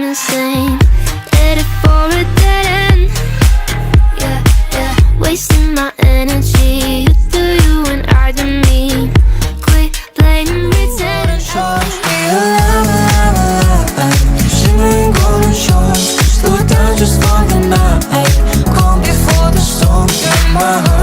insane. Headed for a dead end. Yeah, yeah. Wasting my energy. You do you and I do me. Quit playing pretend. Shimmering golden shores, slow down just for the night. Calm before the storm. Got my heart